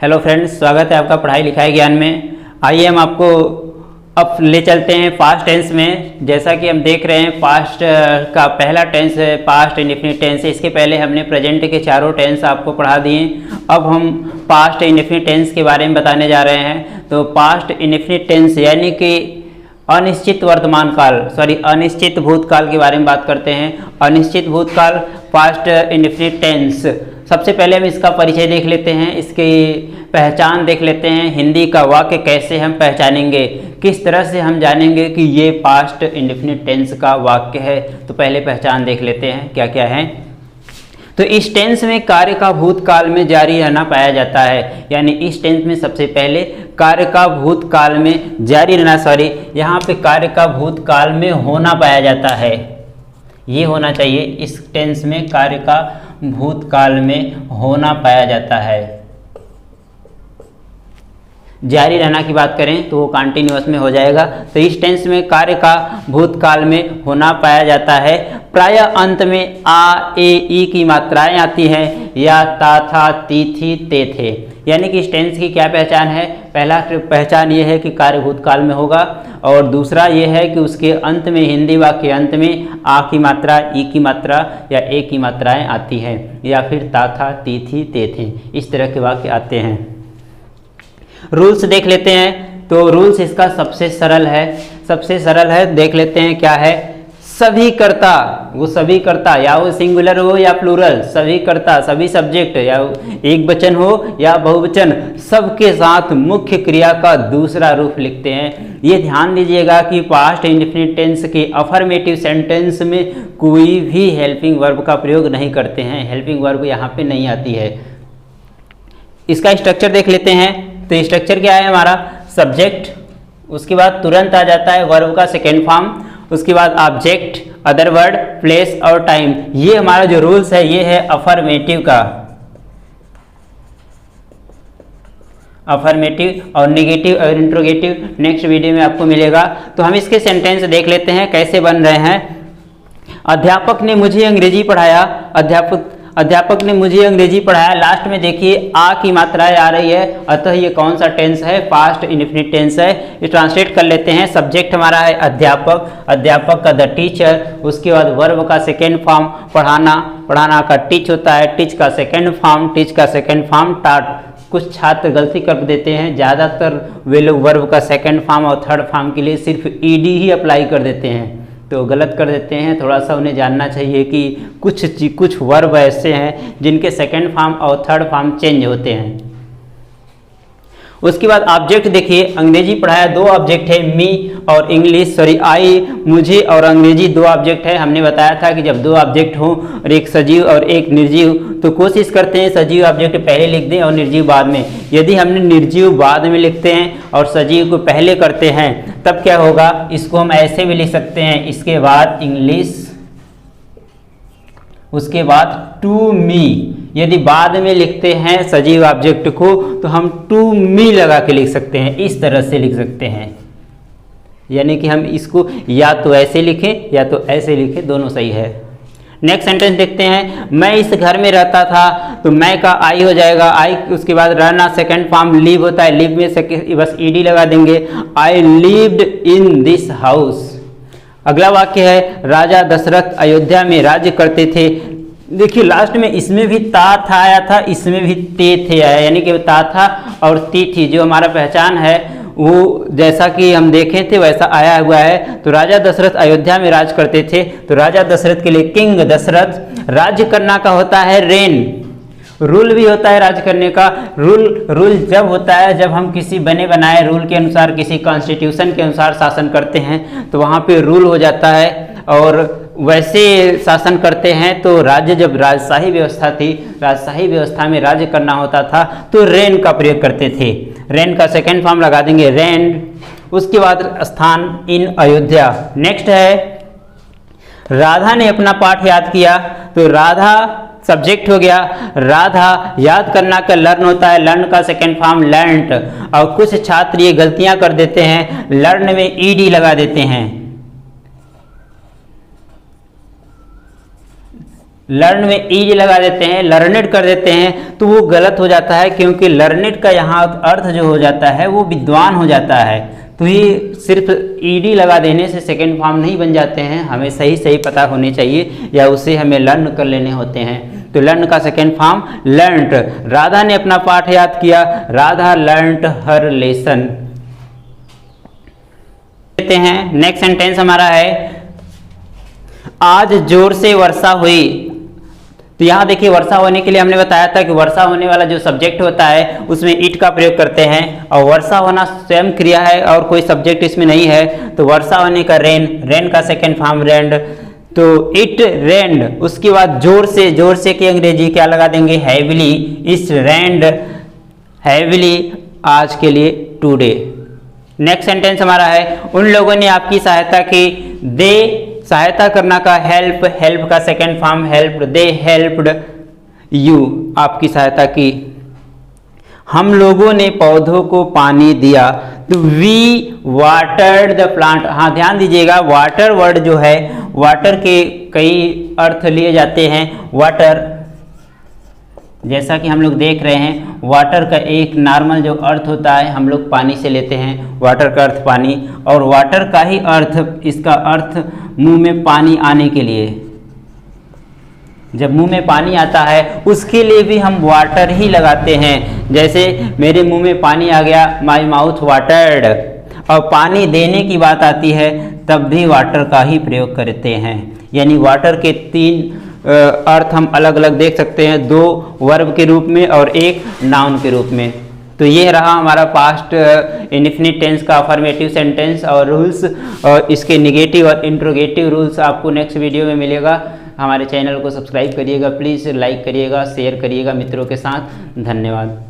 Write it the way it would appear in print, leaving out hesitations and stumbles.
Hello friends, स्वागत है आपका पढ़ाई लिखाई ज्ञान में। आइए हम आपको अब ले चलते हैं पास्ट टेंस में। जैसा कि हम देख रहे हैं पास्ट का पहला टेंस है पास्ट इंडेफिनिट टेंस। इसके पहले हमने प्रेजेंट के चारों टेंस आपको पढ़ा दिए। अब हम पास्ट इंडेफिनिट टेंस के बारे में बताने जा रहे हैं। तो पास्ट इंडेफिनिट टेंस यानी कि अनिश्चित वर्तमान काल अनिश्चित भूतकाल के बारे में बात करते हैं। अनिश्चित भूतकाल पास्ट इंडेफिनिट टेंस। सबसे पहले हम इसका परिचय देख लेते हैं, इसकी पहचान देख लेते हैं। हिंदी का वाक्य कैसे हम पहचानेंगे, किस तरह से हम जानेंगे कि ये पास्ट इंडेफिनिट टेंस का वाक्य है। तो पहले पहचान देख लेते हैं क्या क्या है। तो इस टेंस में कार्य का भूतकाल में जारी रहना पाया जाता है। यानी इस टेंस में सबसे पहले कार्य का भूतकाल में जारी रहना यहाँ पे कार्य का भूतकाल में होना पाया जाता है। ये होना चाहिए, इस टेंस में कार्य का भूतकाल में होना पाया जाता है। जारी रहना की बात करें तो वो कंटिन्यूअस में हो जाएगा। तो इस टेंस में कार्य का भूतकाल में होना पाया जाता है। प्रायः अंत में आ ए ई की मात्राएं आती हैं या ता था ती थी ते थे। यानी कि इस टेंस की क्या पहचान है। पहला पहचान ये है कि कार्य भूतकाल में होगा, और दूसरा ये है कि उसके अंत में हिंदी वाक्य अंत में आ की मात्रा, ई की मात्रा या ए की मात्राएं आती हैं, या फिर ता था ती थी ते थे, इस तरह के वाक्य आते हैं। रूल्स देख लेते हैं। तो रूल्स इसका सबसे सरल है, देख लेते हैं क्या है। सभी कर्ता, वो सभी कर्ता या वो सिंगुलर हो या प्लूरल, सभी कर्ता सभी सब्जेक्ट या एक वचन हो या बहुवचन, सबके साथ मुख्य क्रिया का दूसरा रूप लिखते हैं। ये ध्यान दीजिएगा कि पास्ट इंडेफिनिट टेंस के अफर्मेटिव सेंटेंस में कोई भी हेल्पिंग वर्ब का प्रयोग नहीं करते हैं। हेल्पिंग वर्ब यहाँ पे नहीं आती है। इसका स्ट्रक्चर देख लेते हैं। तो स्ट्रक्चर क्या है हमारा, सब्जेक्ट, उसके बाद तुरंत आ जाता है वर्ब का सेकेंड फॉर्म, उसके बाद ऑब्जेक्ट, अदर वर्ड, प्लेस और टाइम। ये हमारा जो रूल्स है ये है अफर्मेटिव का। अफर्मेटिव और नेगेटिव और इंट्रोगेटिव नेक्स्ट वीडियो में आपको मिलेगा। तो हम इसके सेंटेंस देख लेते हैं कैसे बन रहे हैं। अध्यापक ने मुझे अंग्रेजी पढ़ाया। अध्यापक ने मुझे अंग्रेजी पढ़ाया। लास्ट में देखिए आ की मात्राएं आ रही है, अतः ये कौन सा टेंस है, पास्ट इंडेफिनिट टेंस है। ये ट्रांसलेट कर लेते हैं। सब्जेक्ट हमारा है अध्यापक, अध्यापक का द टीचर, उसके बाद वर्ब का सेकेंड फॉर्म पढ़ाना, पढ़ाना का टीच होता है, टीच का सेकेंड फॉर्म टाट। कुछ छात्र गलती कर देते हैं, ज़्यादातर वे लोग वर्ब का सेकेंड फॉर्म और थर्ड फॉर्म के लिए सिर्फ ईडी ही अप्लाई कर देते हैं, तो गलत कर देते हैं। थोड़ा सा उन्हें जानना चाहिए कि कुछ वर्ब ऐसे हैं जिनके सेकंड फॉर्म और थर्ड फॉर्म चेंज होते हैं। उसके बाद ऑब्जेक्ट देखिए, अंग्रेजी पढ़ाया, दो ऑब्जेक्ट है, मी और इंग्लिश आई, मुझे और अंग्रेजी दो ऑब्जेक्ट है। हमने बताया था कि जब दो ऑब्जेक्ट हो और एक सजीव और एक निर्जीव, तो कोशिश करते हैं सजीव ऑब्जेक्ट पहले लिख दें और निर्जीव बाद में। यदि हमने निर्जीव बाद में लिखते हैं और सजीव को पहले करते हैं तब क्या होगा, इसको हम ऐसे भी लिख सकते हैं, इसके बाद इंग्लिश, उसके बाद टू मी। यदि बाद में लिखते हैं सजीव ऑब्जेक्ट को तो हम टू मी लगा के लिख सकते हैं, इस तरह से लिख सकते हैं। यानी कि हम इसको या तो ऐसे लिखें या तो ऐसे लिखें, दोनों सही है। नेक्स्ट सेंटेंस देखते हैं। मैं इस घर में रहता था, तो मैं का आई हो जाएगा, आई उसके बाद रहना सेकंड फॉर्म लिव होता है, लिव में बस ईडी लगा देंगे, I lived in this house. अगला वाक्य है राजा दशरथ अयोध्या में राज्य करते थे। देखिए लास्ट में इसमें भी ता था आया था, इसमें भी ते थे आया, यानी कि ता था और ती थी। जो हमारा पहचान है वो जैसा कि हम देखे थे वैसा आया हुआ है। तो राजा दशरथ अयोध्या में राज करते थे, तो राजा दशरथ के लिए किंग दशरथ। राज्य करना का होता है रेन, रूल भी होता है राज करने का। रूल जब होता है जब हम किसी बने बनाए रूल के अनुसार, किसी कॉन्स्टिट्यूशन के अनुसार शासन करते हैं, तो वहाँ पे रूल हो जाता है। और वैसे शासन करते हैं तो राज्य, जब राजशाही व्यवस्था थी, राजशाही व्यवस्था में राज्य करना होता था तो रेन का प्रयोग करते थे। रेन का सेकेंड फॉर्म लगा देंगे रेन। उसके बाद स्थान इन अयोध्या। नेक्स्ट है राधा ने अपना पाठ याद किया, तो राधा सब्जेक्ट हो गया, राधा याद करना का लर्न होता है, लर्न का सेकेंड फॉर्म लर्नट। और कुछ छात्र ये गलतियां कर देते हैं, लर्न में ईडी लगा देते हैं। लर्न में ईज लगा देते हैं, लर्नेड कर देते हैं, तो वो गलत हो जाता है, क्योंकि लर्नेड का यहाँ अर्थ जो हो जाता है वो विद्वान हो जाता है। तो ये सिर्फ ईडी लगा देने से सेकेंड फॉर्म नहीं बन जाते हैं, हमें सही सही पता होने चाहिए या उसे हमें लर्न कर लेने होते हैं। तो लर्न का सेकेंड फॉर्म लर्नड। राधा ने अपना पाठ याद किया, राधा लर्नड हर लेसन। कहते हैं नेक्स्ट सेंटेंस हमारा है आज जोर से वर्षा हुई। तो यहाँ देखिए वर्षा होने के लिए हमने बताया था कि वर्षा होने वाला जो सब्जेक्ट होता है उसमें इट का प्रयोग करते हैं, और वर्षा होना स्वयं क्रिया है और कोई सब्जेक्ट इसमें नहीं है, तो वर्षा होने का रेन, रेन का सेकेंड फॉर्म रेन्ड। तो इट रेन्ड, उसके बाद जोर से की अंग्रेजी क्या लगा देंगे, हैविली। इट्स रेन्ड हैविली आज के लिए टुडे। नेक्स्ट सेंटेंस हमारा है उन लोगों ने आपकी सहायता की। दे सहायता करना का हेल्प, हेल्प का second form helped. They helped you, आपकी सहायता की। हम लोगों ने पौधों को पानी दिया। तो वी वाटर्ड द प्लांट। हाँ ध्यान दीजिएगा, वाटर वर्ड जो है, वाटर के कई अर्थ लिए जाते हैं। वाटर, जैसा कि हम लोग देख रहे हैं, वाटर का एक नॉर्मल जो अर्थ होता है हम लोग पानी से लेते हैं, वाटर का अर्थ पानी, और वाटर का ही अर्थ, इसका अर्थ मुंह में पानी आने के लिए, जब मुंह में पानी आता है उसके लिए भी हम वाटर ही लगाते हैं। जैसे मेरे मुंह में पानी आ गया, माई माउथ वाटर्ड। और पानी देने की बात आती है तब भी वाटर का ही प्रयोग करते हैं। यानी वाटर के तीन अर्थ हम अलग अलग देख सकते हैं, दो वर्ब के रूप में और एक नाउन के रूप में। तो ये रहा हमारा पास्ट इंडेफिनिट टेंस का अफर्मेटिव सेंटेंस और रूल्स, और इसके नेगेटिव और इंट्रोगेटिव रूल्स आपको नेक्स्ट वीडियो में मिलेगा। हमारे चैनल को सब्सक्राइब करिएगा, प्लीज़ लाइक करिएगा, शेयर करिएगा मित्रों के साथ। धन्यवाद।